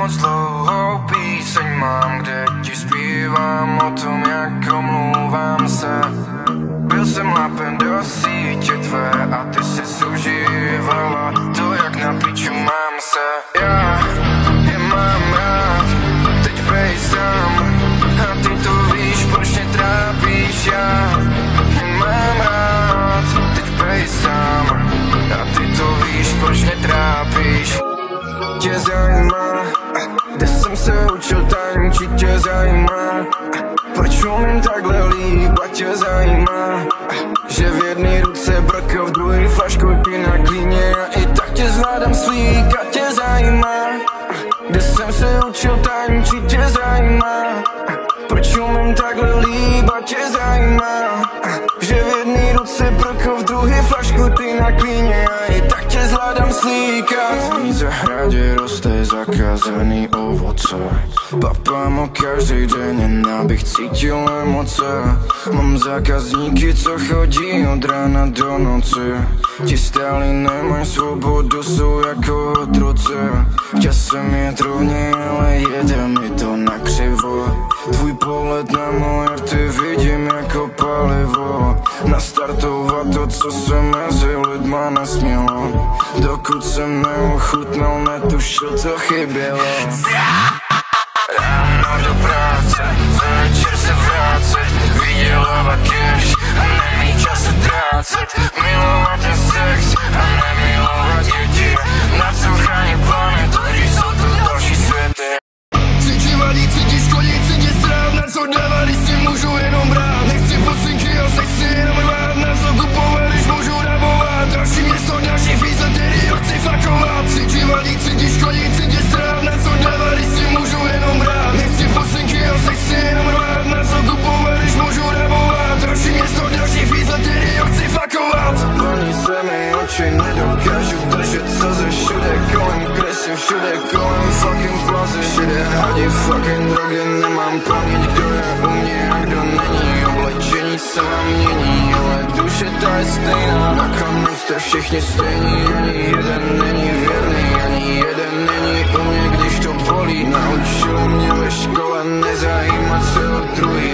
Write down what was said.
moc dlouhou píseň mám, kde ti zpívám o tom, jak omlouvám se. Byl jsem lapen do sítě tvé a ty si zužívala to, jak na piču mám se. Já je mám rád, teď bej sám a ty to víš, proč mě trápíš. Já je mám rád, teď bej sám a ty to víš, proč mě trápíš. Tě zajímá, kde jsem se učil tančit, tě zajímá, proč umím takhle líp, a tě zajímá, že v jedné ruce brko, v druhé flašku na klíně a i tak tě zvládám slíkat. Tě zajímá, kde jsem se učil tančit, tě zajímá, proč umím takhle líp, a tě zajímá, že v jedné ruce brko, v druhé flašku na klíně a i tak tě zvládám slíkat. V zahradě roste zakázaný ovoce, papám ho každý den, jen abych cítil emoce. Mám zákazníky, co chodí od rána do noci, ti stále nemají svobodu, jsou jako otroci. Chtěl jsem jet rovně, ale jede mi to na křivo. Tvůj pohled na moje rty vidím jako palivo, nastartovat to, co se mezi lidma nesmělo. Dokud jsem neuchutnal, netušil, co chybělo. Ráno do práce, večer se vrácet, vydělávat cash a nemít čas se trácet, milovat ten sex a nemilovat děti, na co chránit planetu, když jsou tu další světy. Chci ti vadit, chci ti škodit, chci tě strát, na co dávat, když si můžu jenom brát. Nechci pusinky, jo, se chci jenom rvát, na co kupovat, když můžu rabovat. Další město, další fízle, který jo chci fakovat. Chci ti vadit, chci ti škodit, chci tě strát, na co dávat, když si můžu jenom brát. Nechci pusinky, jo, se chci jenom rvát, na co kupovat, když můžu rabovat. Další město, další fízle, který jo chci fakovat. Plní se mi oči, nedokážu držet slzy, všude kolem kresy, všude kolem fucking plazy, všude hadi fucking drogy, nemám paměť, kdo je u mě a kdo není. Oblečení se vám mění, ale duše ta je stejná, nakonec jste všichni stejní, ani jeden není věrný, ani jeden není u mě, když to bolí. Naučili mě ve škole nezajímat se o druhý,